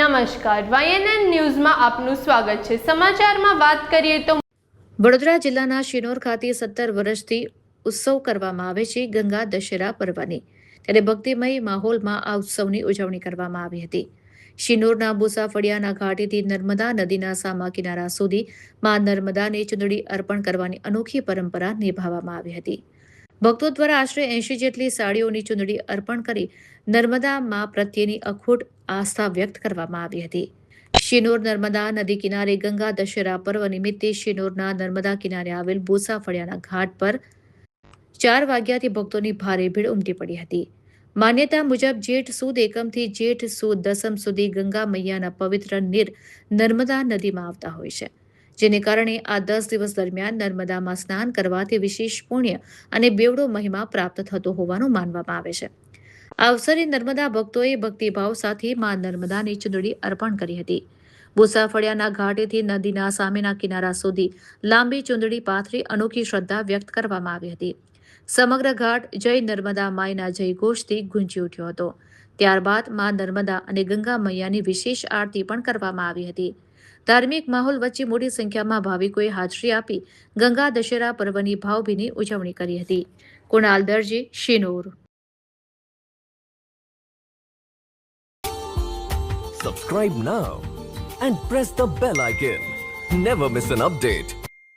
નમસ્કાર, YNN ન્યૂઝમાં આપનું સ્વાગત છે। સમાચારમાં વાત કરીએ તો વડોદરા જિલ્લાના શિનોર ખાતે 17 વર્ષથી ઉત્સવ કરવામાં આવે છે ગંગા દશેરા પર્વની। ત્યારે ભક્તિમય માહોલમાં આ ઉત્સવની ઉજવણી કરવામાં આવી હતી। શિનોરના બુસાફળિયાના ઘાટેથી નર્મદા નદીના સામા કિનારા સુધી માં નર્મદાને ચુંદડી અર્પણ કરવાની અનોખી પરંપરા નિભાવવામાં આવી હતી। ભક્તો દ્વારા આશરે 80 જેટલી સાડીઓની ચુંદડી અર્પણ કરી નર્મદા મા પ્રત્યેની અખૂટ આસ્થા વ્યક્ત કરવામાં આવી હતી। શિનોર નર્મદા નદી કિનારે ગંગા દશેરા પર્વ નિમિત્તે શિનોરના નર્મદા કિનારે આવેલ બુસાફળિયાના ઘાટ પર 4 વાગ્યાથી ભક્તોની ભારે ભીડ ઉમટી પડી હતી। માન્યતા મુજબ જેઠ સુદ એકમથી જેઠ સુદ દસમ સુધી ગંગા મૈયાના પવિત્ર નીર નર્મદા નદીમાં આવતા હોય છે, જેને કારણે આ 10 દિવસ દરમિયાન નર્મદામાં સ્નાન કરવાથી વિશેષ પુણ્ય અને બેવડો મહિમા પ્રાપ્ત થતો હોવાનું માનવામાં આવે છે। આ અવસરે નર્મદા ભક્તોએ ભક્તિભાવ સાથે મા નર્મદાની ચુંદડી અર્પણ કરી હતી। બુસાફળિયાના ઘાટેથી નદીના સામેના કિનારા સુધી લાંબી ચુંદડી પાથરી અનોખી શ્રદ્ધા વ્યક્ત કરવામાં આવી હતી। સમગ્ર ઘાટ જય નર્મદા માયના જયઘોષથી ગુંજી ઉઠ્યો હતો। ત્યારબાદ મા નર્મદા અને ગંગા મૈયાની વિશેષ આરતી પણ કરવામાં આવી હતી। ધાર્મિક માહોલ વચ્ચે મોટી સંખ્યામાં ભાવિકોએ હાજરી આપી ગંગા દશેરા પર્વની ભાવભીની ઉજવણી કરી હતી। કુણાલ દરજી, Shinor. Subscribe now and press the bell icon. Never miss an update.